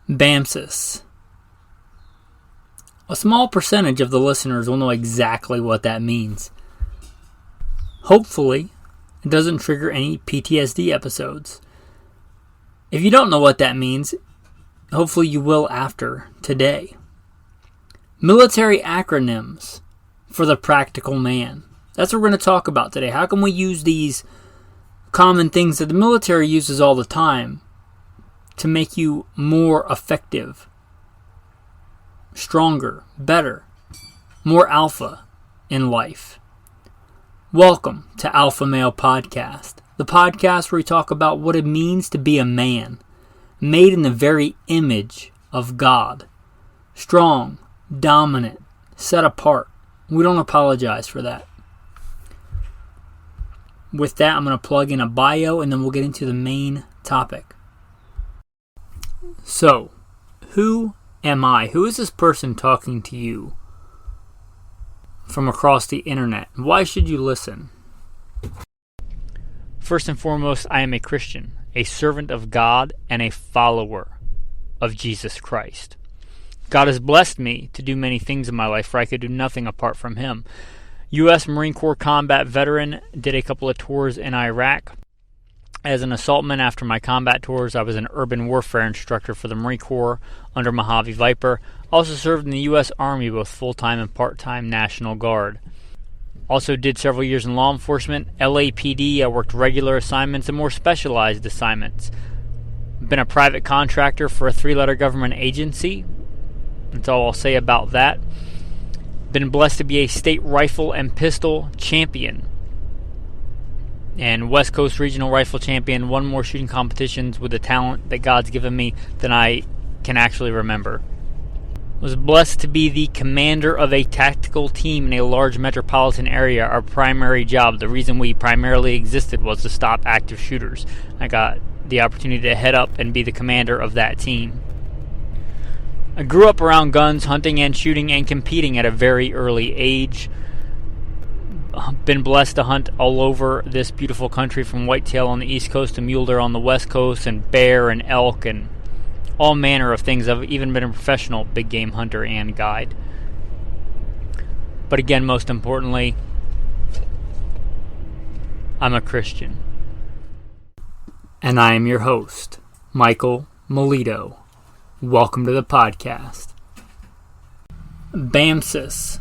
BAMSIS. A small percentage of the listeners will know exactly what that means. Hopefully, it doesn't trigger any PTSD episodes. If you don't know what that means, hopefully you will after today. Military acronyms for the practical man. That's what we're going to talk about today. How can we use these common things that the military uses all the time to make you more effective, stronger, better, more alpha in life? Welcome to Alpha Male Podcast, the podcast where we talk about what it means to be a man, made in the very image of God. Strong, dominant, set apart. We don't apologize for that. With that, I'm going to plug in a bio and then we'll get into the main topic. So, who am I? Who is this person talking to you from across the internet? Why should you listen? First and foremost, I am a Christian, a servant of God, and a follower of Jesus Christ. God has blessed me to do many things in my life, for I could do nothing apart from Him. U.S. Marine Corps combat veteran, did a couple of tours in Iraq. As an assaultman after my combat tours, I was an urban warfare instructor for the Marine Corps under Mojave Viper. Also served in the U.S. Army, both full-time and part-time National Guard. Also did several years in law enforcement, LAPD. I worked regular assignments and more specialized assignments. Been a private contractor for a 3-letter government agency. That's all I'll say about that. Been blessed to be a state rifle and pistol champion and West Coast regional rifle champion. Won more shooting competitions with the talent that God's given me than I can actually remember. Was blessed to be the commander of a tactical team in a large metropolitan area. Our primary job, the reason we primarily existed, was to stop active shooters. I got the opportunity to head up and be the commander of that team. I grew up around guns, hunting and shooting and competing at a very early age. Been blessed to hunt all over this beautiful country, from whitetail on the East Coast to mule deer on the West Coast, and bear and elk and all manner of things. I've even been a professional big game hunter and guide. But again, most importantly, I'm a Christian. And I am your host, Michael Melito. Welcome to the podcast. BAMSIS.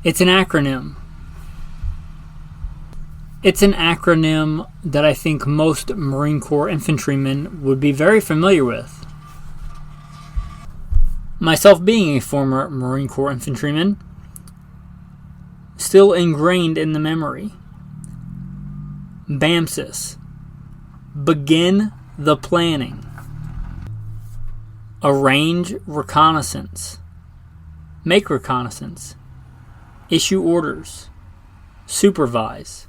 It's an acronym. It's an acronym that I think most Marine Corps infantrymen would be very familiar with. Myself being a former Marine Corps infantryman, still ingrained in the memory. BAMSIS. Begin the planning. Arrange reconnaissance. Make reconnaissance. Issue orders. Supervise.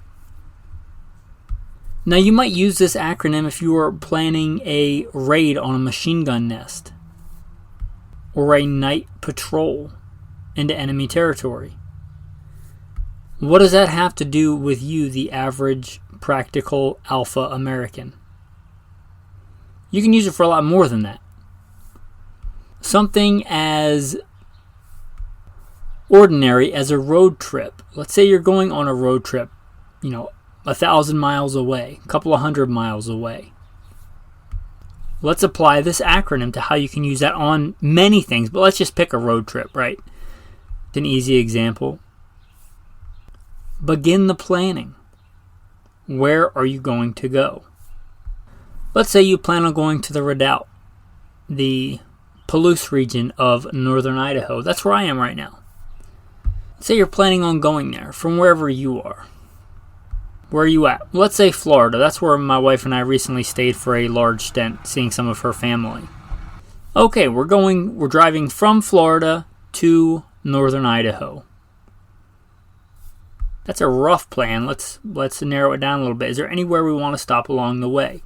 Now, you might use this acronym if you are planning a raid on a machine gun nest or a night patrol into enemy territory. What does that have to do with you, the average practical alpha American? You can use it for a lot more than that. Something as ordinary as a road trip. Let's say you're going on a road trip, 1,000 miles away, a couple of 100 miles away. Let's apply this acronym to how you can use that on many things, but let's just pick a road trip, right? It's an easy example. Begin the planning. Where are you going to go? Let's say you plan on going to the Redoubt, the Palouse region of northern Idaho. That's where I am right now. Say you're planning on going there from wherever you are. Where are you at? Let's say Florida. That's where my wife and I recently stayed for a large stint, seeing some of her family. Okay, we're driving from Florida to northern Idaho. That's a rough plan. Let's narrow it down a little bit. Is there anywhere we want to stop along the way?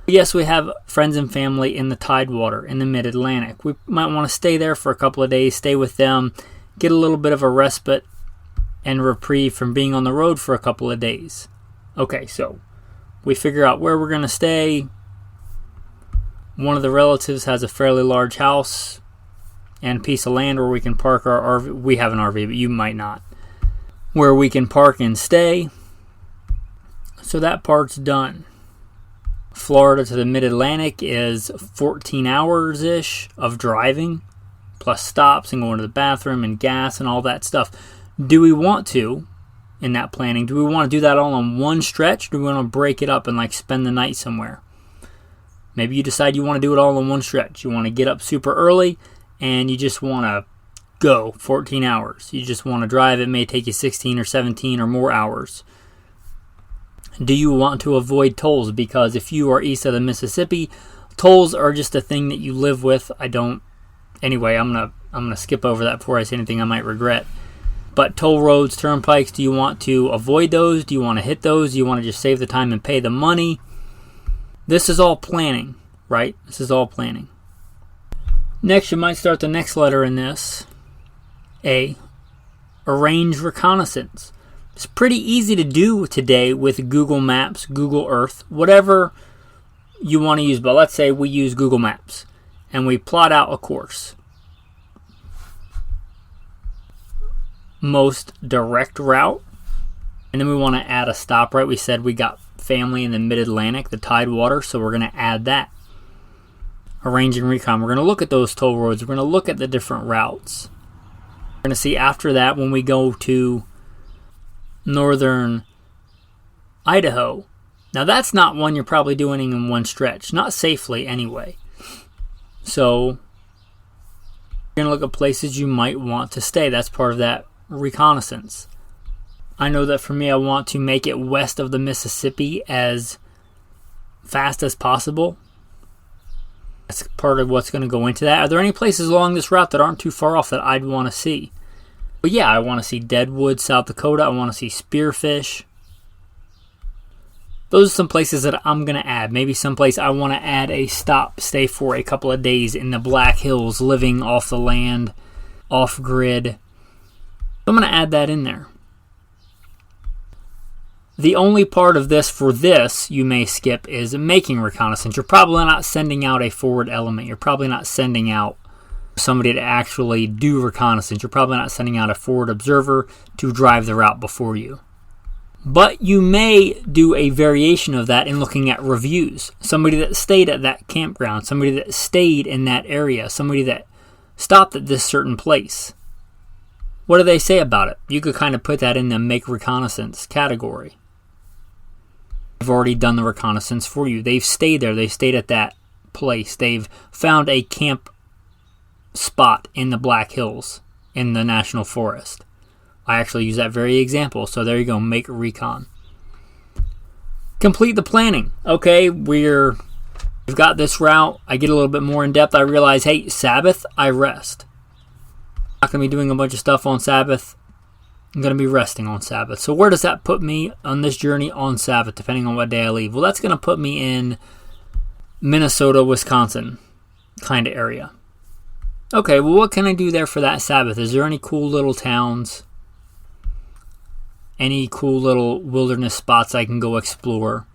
Yes, we have friends and family in the Tidewater in the Mid-Atlantic. We might want to stay there for a couple of days, stay with them, get a little bit of a respite and reprieve from being on the road for a couple of days. Okay, so we figure out where we're going to stay, one of the relatives has a fairly large house and piece of land where we can park our RV. We have an RV, but you might not. Where we can park and stay. So that part's done. Florida to the mid-Atlantic is 14 hours-ish of driving, plus stops and going to the bathroom and gas and all that stuff. Do we want to, in that planning, do we want to do that all on one stretch? Or do we want to break it up and like spend the night somewhere? Maybe you decide you want to do it all in one stretch. You want to get up super early and you just want to go 14 hours. You just want to drive. It may take you 16 or 17 or more hours. Do you want to avoid tolls? Because if you are east of the Mississippi, tolls are just a thing that you live with. I don't. Anyway, I'm gonna skip over that before I say anything I might regret. But toll roads, turnpikes, do you want to avoid those? Do you want to hit those? Do you want to just save the time and pay the money? This is all planning, right? This is all planning. Next, you might start the next letter in this. A. Arrange reconnaissance. It's pretty easy to do today with Google Maps, Google Earth, whatever you want to use. But let's say we use Google Maps and we plot out a course. Most direct route. And then we want to add a stop, right? We said we got family in the mid-Atlantic, the Tidewater, so we're going to add that. Arranging recon. We're going to look at those toll roads. We're going to look at the different routes. We're going to see after that when we go to northern Idaho. Now that's not one you're probably doing in one stretch. Not safely anyway. So you're going to look at places you might want to stay. That's part of that reconnaissance. I know that for me, I want to make it west of the Mississippi as fast as possible. That's part of what's going to go into that. Are there any places along this route that aren't too far off that I'd want to see? But yeah, I want to see Deadwood, South Dakota. I want to see Spearfish. Those are some places that I'm going to add. Maybe someplace I want to add a stop, stay for a couple of days in the Black Hills, living off the land, off-grid. I'm going to add that in there. The only part of this for this you may skip is making reconnaissance. You're probably not sending out a forward element. You're probably not sending out somebody to actually do reconnaissance. You're probably not sending out a forward observer to drive the route before you. But you may do a variation of that in looking at reviews. Somebody that stayed at that campground, somebody that stayed in that area, somebody that stopped at this certain place. What do they say about it? You could kind of put that in the make reconnaissance category. They've already done the reconnaissance for you. They've stayed there. They've stayed at that place. They've found a camp spot in the Black Hills in the National Forest. I actually use that very example. So there you go. Make a recon. Complete the planning. Okay, we've got this route. I get a little bit more in depth. I realize, hey, Sabbath, I rest. I'm not going to be doing a bunch of stuff on Sabbath. I'm going to be resting on Sabbath. So where does that put me on this journey on Sabbath, depending on what day I leave? Well, that's going to put me in Minnesota, Wisconsin kind of area. Okay, well, what can I do there for that Sabbath? Is there any cool little towns? Any cool little wilderness spots I can go explore?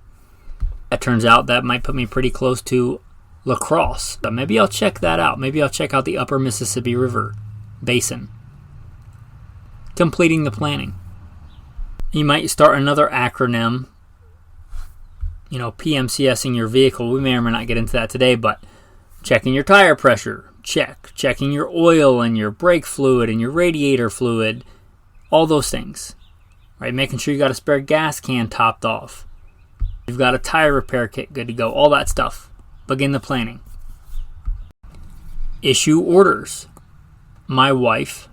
It turns out that might put me pretty close to La Crosse. But maybe I'll check that out. Maybe I'll check out the upper Mississippi River Basin. Completing the planning. You might start another acronym. PMCSing your vehicle. We may or may not get into that today, but checking your tire pressure. Check. Checking your oil and your brake fluid and your radiator fluid. All those things. Right? Making sure you got a spare gas can topped off. You've got a tire repair kit good to go. All that stuff. Begin the planning. Issue orders. My wife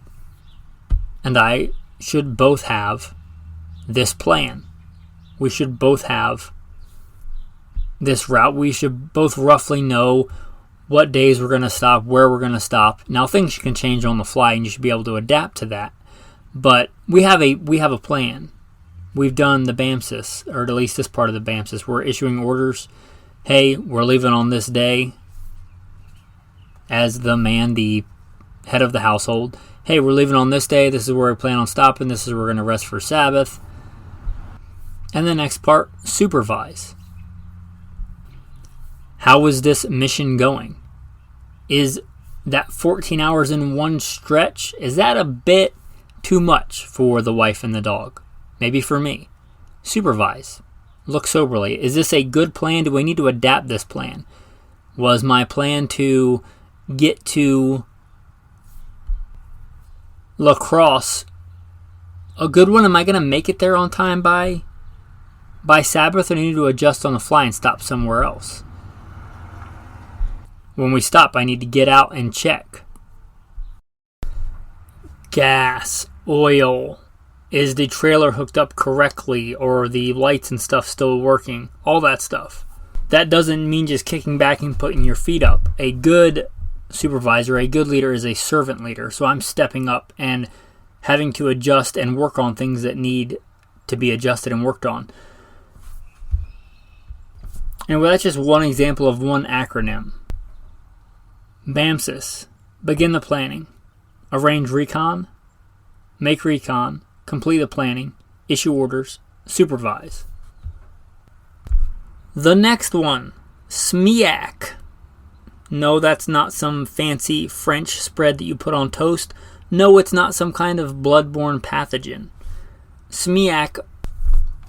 and I should both have this plan. We should both have this route. We should both roughly know what days we're going to stop, where we're going to stop. Now things can change on the fly and you should be able to adapt to that. But we have a plan. We've done the BAMSIS, or at least this part of the BAMSIS. We're issuing orders. Hey, we're leaving on this day as the head of the household. Hey, we're leaving on this day. This is where we plan on stopping. This is where we're going to rest for Sabbath. And the next part, supervise. How is this mission going? Is that 14 hours in one stretch, is that a bit too much for the wife and the dog? Maybe for me. Supervise. Look soberly. Is this a good plan? Do we need to adapt this plan? Was my plan to get to La Crosse a good one? Am I going to make it there on time by Sabbath, or do I need to adjust on the fly and stop somewhere else? When we stop, I need to get out and check. Gas, oil. Is the trailer hooked up correctly, or the lights and stuff still working? All that stuff. That doesn't mean just kicking back and putting your feet up. A good supervisor, a good leader is a servant leader. So I'm stepping up and having to adjust and work on things that need to be adjusted and worked on. And well, that's just one example of one acronym. BAMSIS. Begin the planning. Arrange recon. Make recon. Complete the planning. Issue orders. Supervise. The next one. SMEAC. No, that's not some fancy French spread that you put on toast. No, it's not some kind of bloodborne pathogen. SMEAC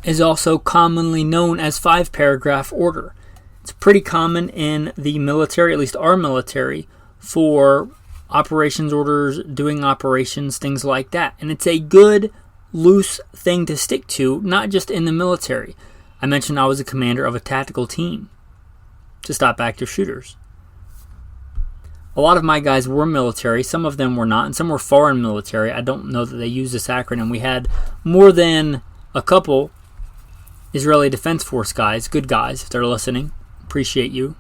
is also commonly known as 5-paragraph order. It's pretty common in the military, at least our military, for operations orders, doing operations, things like that. And it's a good, loose thing to stick to, not just in the military. I mentioned I was a commander of a tactical team to stop active shooters. A lot of my guys were military, some of them were not, and some were foreign military. I don't know that they use this acronym. We had more than a couple Israeli Defense Force guys, good guys, if they're listening. Appreciate you.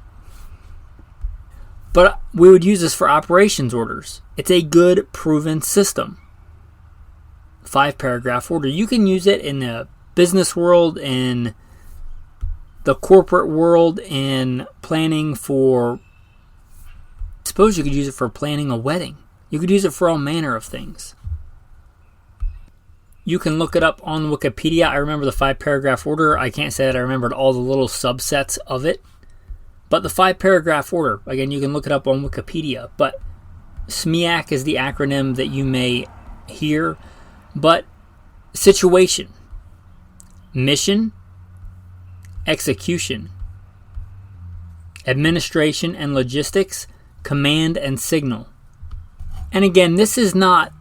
But we would use this for operations orders. It's a good, proven system. 5-paragraph order. You can use it in the business world, in the corporate world, in planning for... I suppose you could use it for planning a wedding. You could use it for all manner of things. You can look it up on Wikipedia. I remember the 5-paragraph order. I can't say that I remembered all the little subsets of it. But the 5-paragraph order, again, you can look it up on Wikipedia. But SMEAC is the acronym that you may hear. But situation, mission, execution, administration and logistics, command and signal. And again, this is not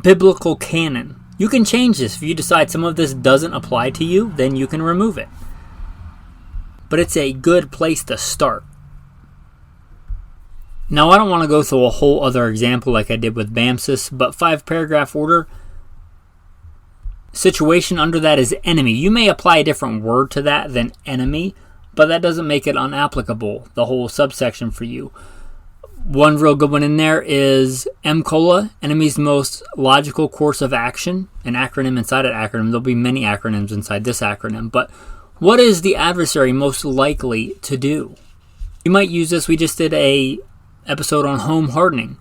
biblical canon. You can change this. If you decide some of this doesn't apply to you, then you can remove it. But it's a good place to start. Now, I don't want to go through a whole other example like I did with BAMSIS, but 5-paragraph order, situation under that is enemy. You may apply a different word to that than enemy, but that doesn't make it unapplicable, the whole subsection for you. One real good one in there is MCOLA, enemy's most logical course of action, an acronym inside an acronym. There'll be many acronyms inside this acronym, but what is the adversary most likely to do? You might use this. We just did a episode on home hardening.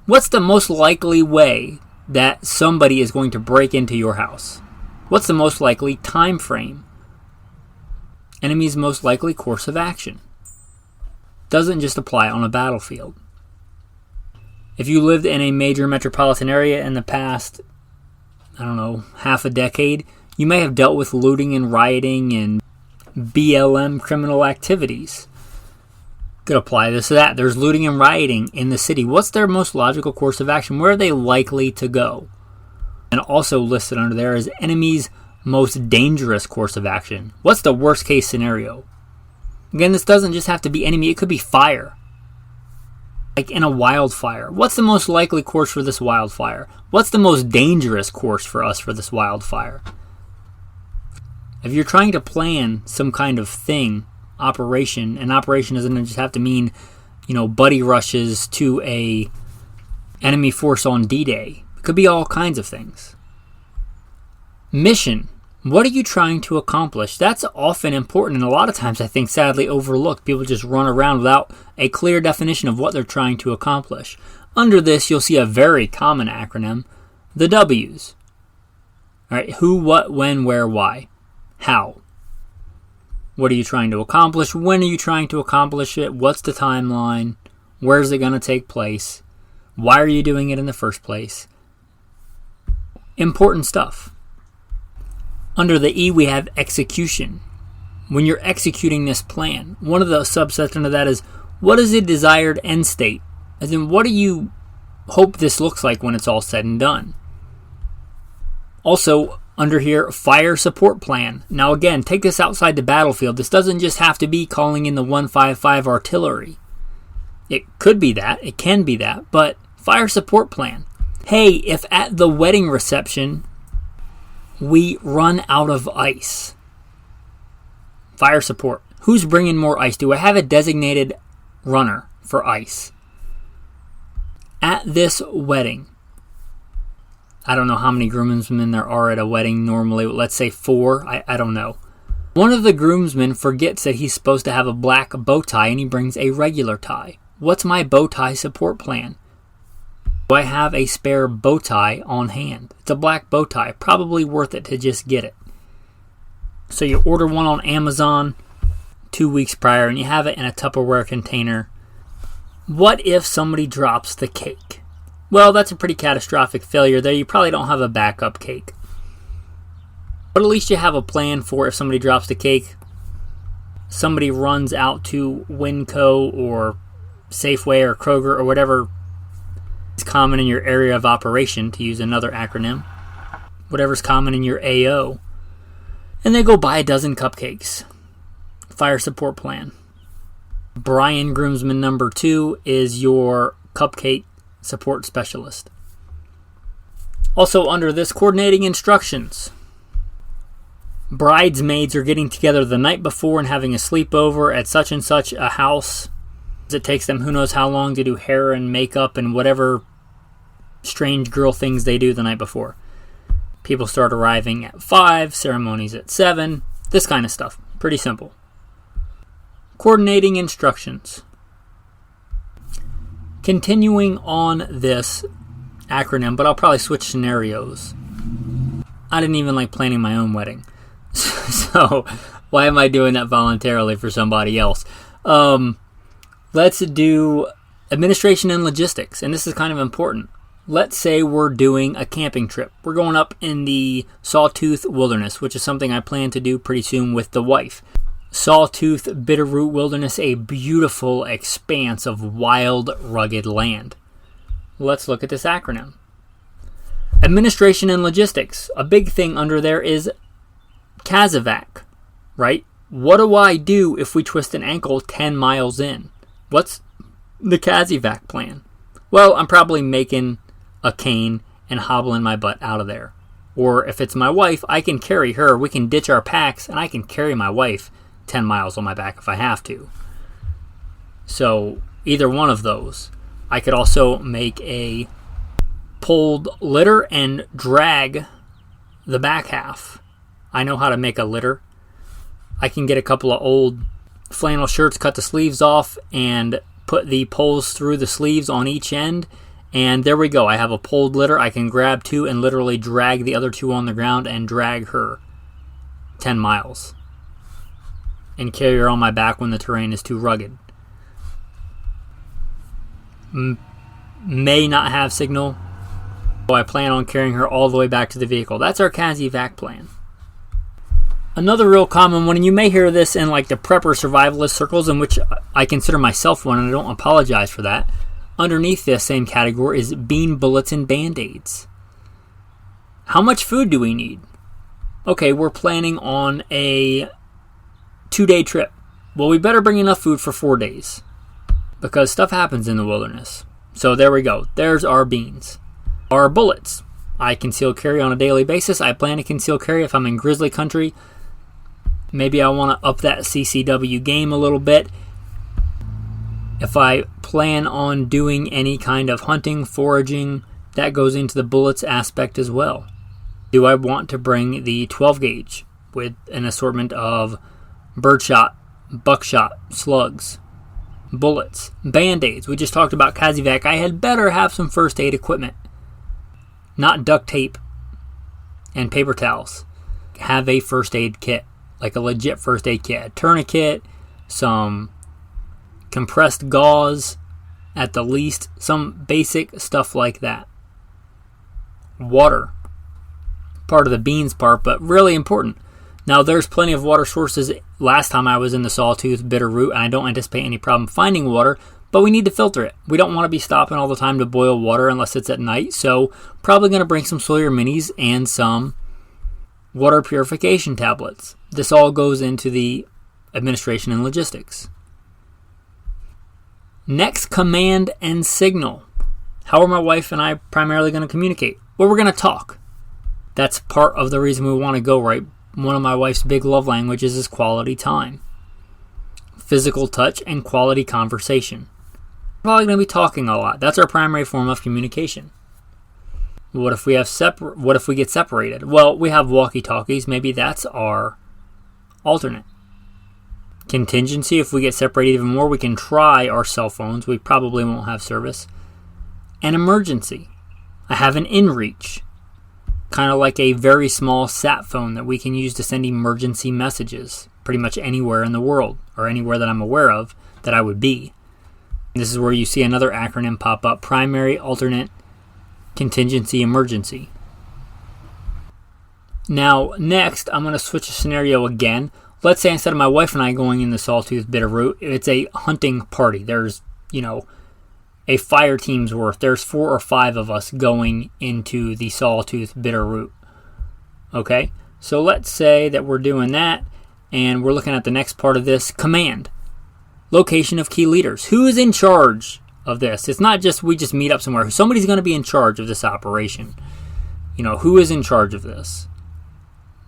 What's the most likely way that somebody is going to break into your house? What's the most likely time frame? Enemy's most likely course of action. Doesn't just apply on a battlefield. If you lived in a major metropolitan area in the past, half a decade, you may have dealt with looting and rioting and BLM criminal activities. Could apply this to that. There's looting and rioting in the city. What's their most logical course of action? Where are they likely to go? And also listed under there is enemy's most dangerous course of action. What's the worst case scenario? Again, this doesn't just have to be enemy. It could be fire. Like in a wildfire. What's the most likely course for this wildfire? What's the most dangerous course for us for this wildfire? If you're trying to plan some kind of thing, operation, and operation doesn't just have to mean, buddy rushes to a enemy force on D-Day. It could be all kinds of things. Mission. What are you trying to accomplish? That's often important, and a lot of times I think sadly overlooked. People just run around without a clear definition of what they're trying to accomplish. Under this, you'll see a very common acronym, the W's. All right, who, what, when, where, why. How. What are you trying to accomplish? When are you trying to accomplish it? What's the timeline? Where's it going to take place? Why are you doing it in the first place? Important stuff. Under the E, we have execution. When you're executing this plan, one of the subsets under that is, what is the desired end state? As in, what do you hope this looks like when it's all said and done? Also, under here, fire support plan. Now again, take this outside the battlefield. This doesn't just have to be calling in the 155 artillery. It could be that, it can be that, but fire support plan. Hey, if at the wedding reception we run out of ice, fire support. Who's bringing more ice? Do I have a designated runner for ice? At this wedding, I don't know how many groomsmen there are at a wedding normally. Let's say 4. I don't know. One of the groomsmen forgets that he's supposed to have a black bow tie and he brings a regular tie. What's my bow tie support plan? Do I have a spare bow tie on hand? It's a black bow tie. Probably worth it to just get it. So you order one on Amazon 2 weeks prior and you have it in a Tupperware container. What if somebody drops the cake? Well, that's a pretty catastrophic failure there. You probably don't have a backup cake. But at least you have a plan for if somebody drops the cake. Somebody runs out to Winco or Safeway or Kroger or whatever is common in your area of operation, to use another acronym. Whatever's common in your AO. And they go buy a dozen cupcakes. Fire support plan. Brian, groomsman number 2, is your cupcake support specialist. Also under this, coordinating instructions. Bridesmaids are getting together the night before and having a sleepover at such and such a house. It takes them who knows how long to do hair and makeup and whatever strange girl things they do the night before. People start arriving at 5, ceremonies at 7, this kind of stuff. Pretty simple. Coordinating instructions. Continuing on this acronym, but I'll probably switch scenarios. I didn't even like planning my own wedding. So why am I doing that voluntarily for somebody else? Let's do administration and logistics, and this is kind of important. Let's say we're doing a camping trip. We're going up in the Sawtooth Wilderness, which is something I plan to do pretty soon with the wife. Sawtooth Bitterroot Wilderness, a beautiful expanse of wild, rugged land. Let's look at this acronym. Administration and logistics. A big thing under there is CASEVAC, right? What do I do if we twist an ankle 10 miles in? What's the CASEVAC plan? Well, I'm probably making a cane and hobbling my butt out of there. Or if it's my wife, I can carry her. We can ditch our packs and I can carry my wife 10 miles on my back if I have to. So either one of those. I could also make a pulled litter and drag the back half. I know how to make a litter. I can get a couple of old flannel shirts, cut the sleeves off, and put the poles through the sleeves on each end. And there we go. I have a pulled litter. I can grab 2 and literally drag the other 2 on the ground and drag her 10 miles. And carry her on my back when the terrain is too rugged. May not have signal. So I plan on carrying her all the way back to the vehicle. That's our CASEVAC plan. Another real common one, and you may hear this in like the prepper survivalist circles, in which I consider myself one, and I don't apologize for that. Underneath this same category is bean bullets and band-aids. How much food do we need? Okay, we're planning on a 2-day trip. Well, we better bring enough food for 4 days, because stuff happens in the wilderness. So there we go. There's our beans. Our bullets. I conceal carry on a daily basis. I plan to conceal carry if I'm in grizzly country. Maybe I want to up that CCW game a little bit. If I plan on doing any kind of hunting, foraging, that goes into the bullets aspect as well. Do I want to bring the 12 gauge with an assortment of birdshot, buckshot, slugs, bullets, band-aids? We just talked about CASEVAC. I had better have some first aid equipment. Not duct tape and paper towels. Have a first aid kit. like a legit first aid kit, a tourniquet, some compressed gauze at the least, some basic stuff like that. Water, part of the beans part, but really important. Now, there's plenty of water sources. Last time I was in the Sawtooth Bitterroot, and I don't anticipate any problem finding water, but we need to filter it. We don't want to be stopping all the time to boil water unless it's at night, so probably going to bring some Sawyer Minis and some water purification tablets. This all goes into the administration and logistics. Next, command and signal. How are my wife and I primarily going to communicate? Well, we're going to talk. That's part of the reason we want to go, right? One of my wife's big love languages is quality time, physical touch, and quality conversation. We're probably going to be talking a lot. That's our primary form of communication. What if we get separated? Well, we have walkie-talkies. Maybe that's our alternate. Contingency, if we get separated even more, we can try our cell phones. We probably won't have service. An emergency. I have an inReach. Kind of like a very small sat phone that we can use to send emergency messages pretty much anywhere in the world, or anywhere that I'm aware of that I would be. This is where you see another acronym pop up: primary, alternate, contingency, emergency. Now, next, I'm going to switch the scenario again. Let's say instead of my wife and I going in the Sawtooth Bitterroot, it's a hunting party. There's, a fire team's worth. There's 4 or 5 of us going into the Sawtooth Bitterroot. Okay? So let's say that we're doing that, and we're looking at the next part of this: command. Location of key leaders. Who is in charge of this? It's not just we just meet up somewhere. Somebody's going to be in charge of this operation. Who is in charge of this?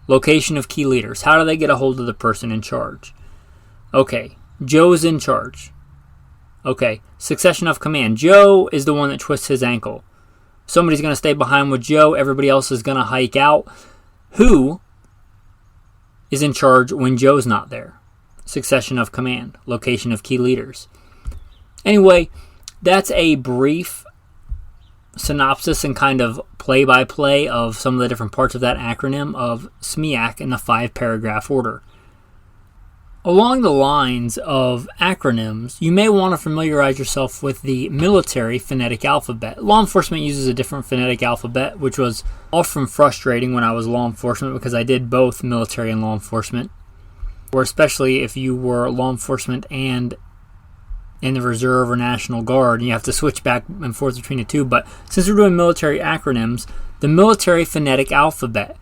Location of key leaders. How do they get a hold of the person in charge? Okay, Joe's in charge. Okay, succession of command. Joe is the one that twists his ankle. Somebody's going to stay behind with Joe. Everybody else is going to hike out. Who is in charge when Joe's not there? Succession of command. Location of key leaders. Anyway, that's a brief synopsis and kind of play-by-play of some of the different parts of that acronym of SMEAC in the 5-paragraph order. Along the lines of acronyms, you may want to familiarize yourself with the military phonetic alphabet. Law enforcement uses a different phonetic alphabet, which was often frustrating when I was law enforcement because I did both military and law enforcement, or especially if you were law enforcement and in the Reserve or National Guard, and you have to switch back and forth between the two. But since we're doing military acronyms, the military phonetic alphabet: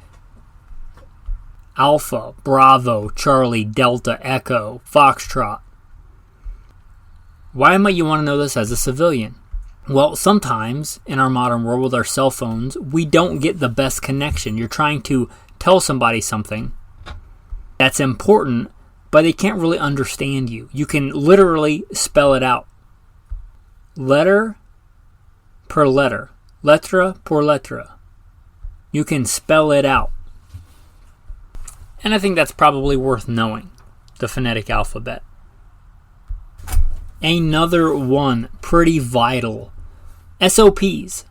Alpha, Bravo, Charlie, Delta, Echo, Foxtrot. Why might you want to know this as a civilian? Well, sometimes in our modern world with our cell phones, we don't get the best connection. You're trying to tell somebody something that's important, but they can't really understand you. You can literally spell it out. Letter per letter. Letra por letra. You can spell it out. And I think that's probably worth knowing, the phonetic alphabet. Another one, pretty vital. SOPs.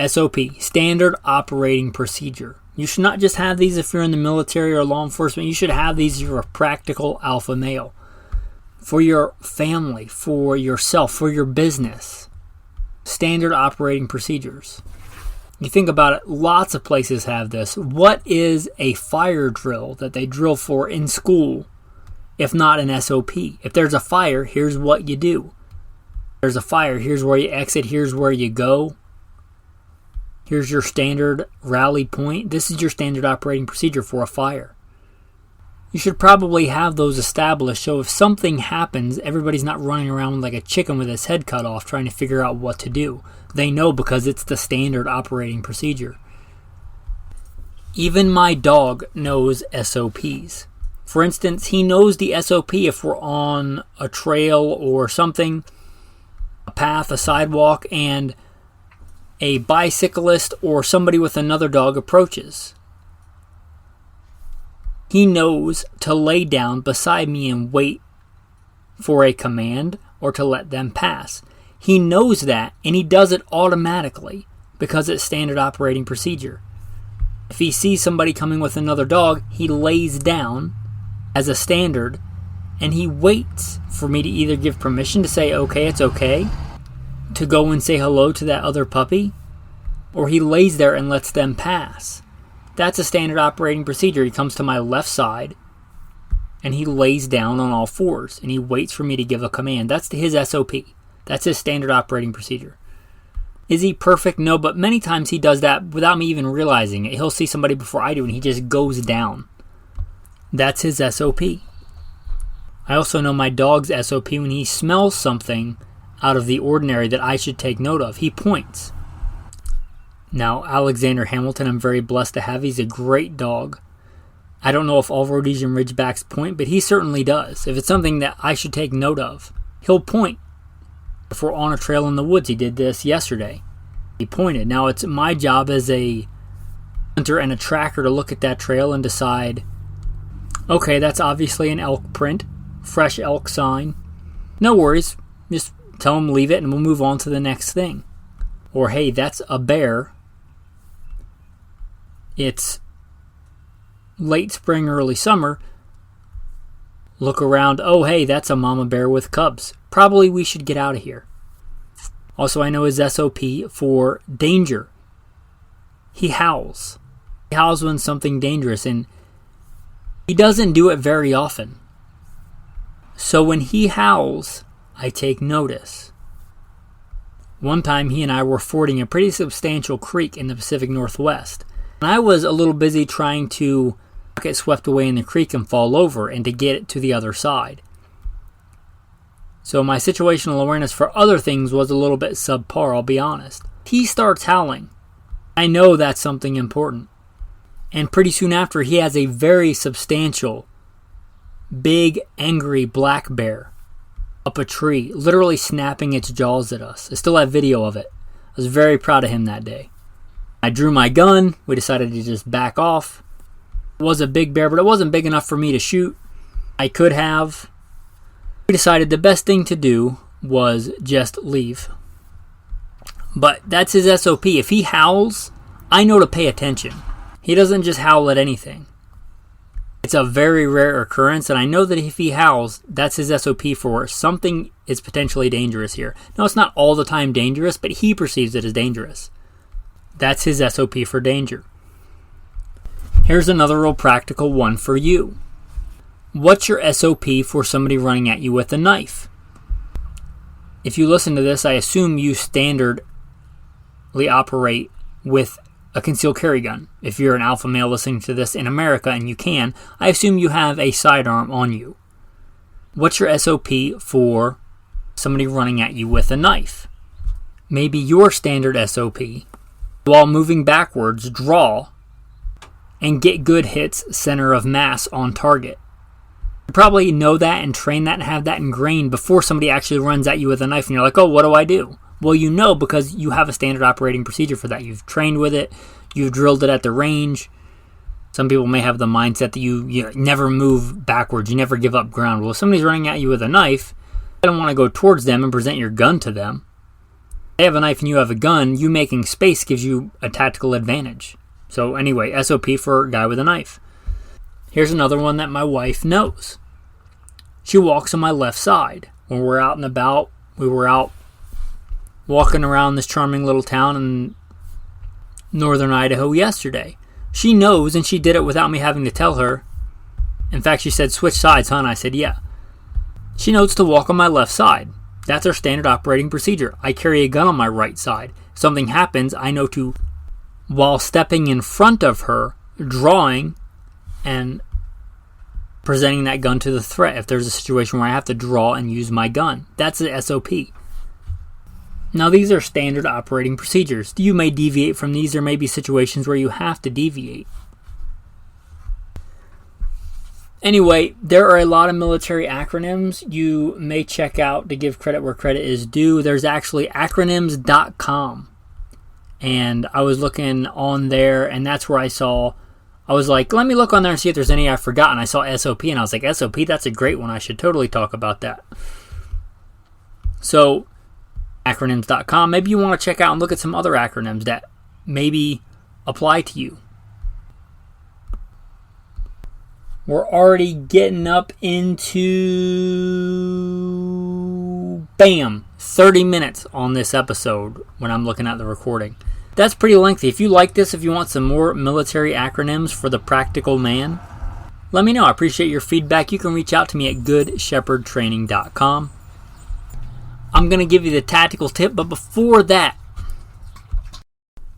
SOP, Standard Operating Procedure. You should not just have these if you're in the military or law enforcement. You should have these if you're a practical alpha male. For your family, for yourself, for your business. Standard Operating Procedures. You think about it, lots of places have this. What is a fire drill that they drill for in school, if not an SOP? If there's a fire, here's what you do. There's a fire, here's where you exit, here's where you go. Here's your standard rally point. This is your standard operating procedure for a fire. You should probably have those established so if something happens, everybody's not running around like a chicken with his head cut off trying to figure out what to do. They know because it's the standard operating procedure. Even my dog knows SOPs. For instance, he knows the SOP if we're on a trail or something, a path, a sidewalk, and a bicyclist or somebody with another dog approaches. He knows to lay down beside me and wait for a command or to let them pass. He knows that, and he does it automatically because it's standard operating procedure. If he sees somebody coming with another dog, he lays down as a standard, and he waits for me to either give permission to say, okay, it's okay, to go and say hello to that other puppy, or he lays there and lets them pass. That's a standard operating procedure. He comes to my left side, and he lays down on all fours, and he waits for me to give a command. That's his SOP. That's his standard operating procedure. Is he perfect? No, but many times he does that without me even realizing it. He'll see somebody before I do, and he just goes down. That's his SOP. I also know my dog's SOP when he smells something out of the ordinary that I should take note of. He points. Now, Alexander Hamilton, I'm very blessed to have. He's a great dog. I don't know if all Rhodesian Ridgebacks point, but he certainly does. If it's something that I should take note of, he'll point. If we're on a trail in the woods, he did this yesterday. He pointed. Now, it's my job as a hunter and a tracker to look at that trail and decide, okay, that's obviously an elk print, fresh elk sign. No worries. Just tell him leave it and we'll move on to the next thing. Or, hey, that's a bear. It's late spring, early summer. Look around. Oh, hey, that's a mama bear with cubs. Probably we should get out of here. Also, I know his SOP for danger. He howls. He howls when something dangerous, and he doesn't do it very often. So when he howls, I take notice. One time he and I were fording a pretty substantial creek in the Pacific Northwest. And I was a little busy trying to get swept away in the creek and fall over and to get it to the other side. So my situational awareness for other things was a little bit subpar, I'll be honest. He starts howling. I know that's something important. And pretty soon after, he has a very substantial, big, angry black bear up a tree, literally snapping its jaws at us. I still have video of it. I was very proud of him that day. I drew my gun. We decided to just back off. It was a big bear, but it wasn't big enough for me to shoot. I could have. We decided the best thing to do was just leave. But that's his SOP. If he howls, I know to pay attention. He doesn't just howl at anything. It's a very rare occurrence, and I know that if he howls, that's his SOP for something is potentially dangerous here. No, it's not all the time dangerous, but he perceives it as dangerous. That's his SOP for danger. Here's another real practical one for you. What's your SOP for somebody running at you with a knife? If you listen to this, I assume you standardly operate with a concealed carry gun. If you're an alpha male listening to this in America, and you can, I assume you have a sidearm on you. What's your SOP for somebody running at you with a knife? Maybe your standard SOP, while moving backwards, draw and get good hits center of mass on target. You probably know that and train that and have that ingrained before somebody actually runs at you with a knife and you're like, oh, what do I do? Well, you know, because you have a standard operating procedure for that. You've trained with it. You've drilled it at the range. Some people may have the mindset that you never move backwards. You never give up ground. Well, if somebody's running at you with a knife, you don't want to go towards them and present your gun to them. If they have a knife and you have a gun, you making space gives you a tactical advantage. So anyway, SOP for a guy with a knife. Here's another one that my wife knows. She walks on my left side. When we're out and about, we were out walking around this charming little town in northern Idaho yesterday. She knows, and she did it without me having to tell her. In fact, she said, switch sides, huh? And I said, yeah. She knows to walk on my left side. That's our standard operating procedure. I carry a gun on my right side. If something happens, I know to, while stepping in front of her, drawing and presenting that gun to the threat. If there's a situation where I have to draw and use my gun, that's the SOP. Now, these are standard operating procedures. You may deviate from these. There may be situations where you have to deviate. Anyway, there are a lot of military acronyms you may check out to give credit where credit is due. There's actually Acronyms.com. And I was looking on there, and that's where I was like, let me look on there and see if there's any I've forgotten. I saw SOP, and I was like, SOP, that's a great one. I should totally talk about that. So, Acronyms.com. Maybe you want to check out and look at some other acronyms that maybe apply to you. We're already getting up into, 30 minutes on this episode when I'm looking at the recording. That's pretty lengthy. If you like this, if you want some more military acronyms for the practical man, let me know. I appreciate your feedback. You can reach out to me at goodshepherdtraining.com. I'm going to give you the tactical tip, but before that,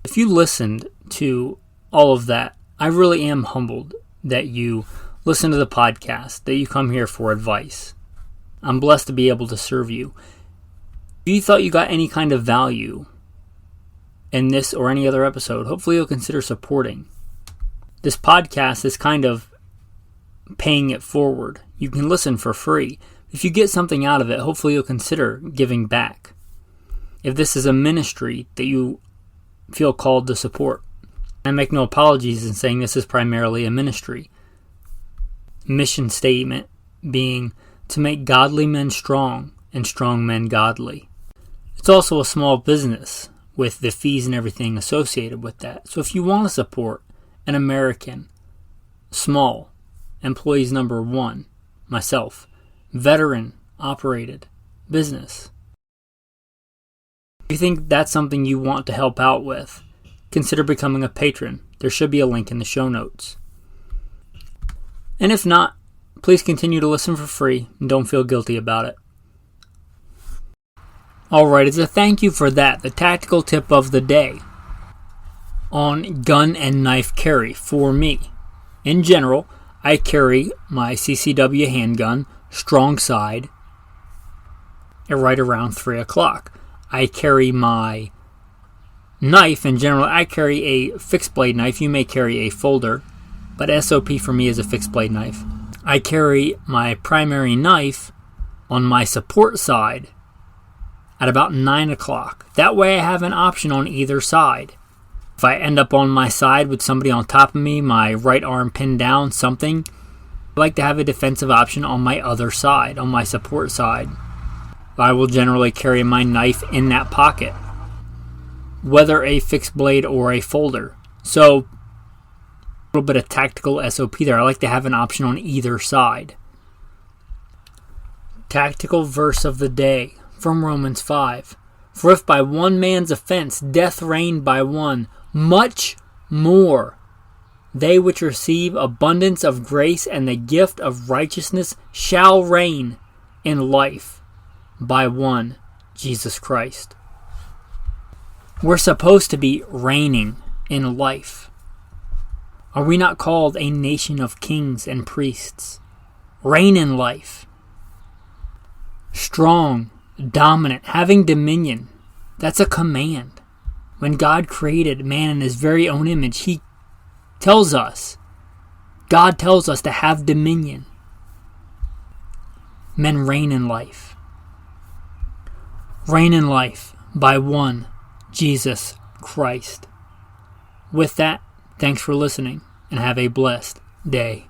if you listened to all of that, I really am humbled that you listen to the podcast, that you come here for advice. I'm blessed to be able to serve you. If you thought you got any kind of value in this or any other episode, hopefully you'll consider supporting. This podcast is kind of paying it forward. You can listen for free. If you get something out of it, hopefully you'll consider giving back. If this is a ministry that you feel called to support, I make no apologies in saying this is primarily a ministry. Mission statement being to make godly men strong and strong men godly. It's also a small business with the fees and everything associated with that. So if you want to support an American, small, employees number 1, myself, veteran, operated, business, if you think that's something you want to help out with, consider becoming a patron. There should be a link in the show notes. And if not, please continue to listen for free and don't feel guilty about it. Alright, as a thank you for that, the tactical tip of the day on gun and knife carry for me. In general, I carry my CCW handgun, strong side, at right around 3 o'clock. I carry my knife, in general, I carry a fixed blade knife. You may carry a folder, but SOP for me is a fixed blade knife. I carry my primary knife on my support side at about 9 o'clock. That way I have an option on either side. If I end up on my side with somebody on top of me, my right arm pinned down, something, I like to have a defensive option on my other side, on my support side. I will generally carry my knife in that pocket, whether a fixed blade or a folder. So, a little bit of tactical SOP there. I like to have an option on either side. Tactical verse of the day from Romans 5. For if by one man's offense death reigned by one, much more they which receive abundance of grace and the gift of righteousness shall reign in life by one, Jesus Christ. We're supposed to be reigning in life. Are we not called a nation of kings and priests? Reign in life. Strong, dominant, having dominion. That's a command. When God created man in his very own image, God tells us to have dominion. Men reign in life. Reign in life by one, Jesus Christ. With that, thanks for listening and have a blessed day.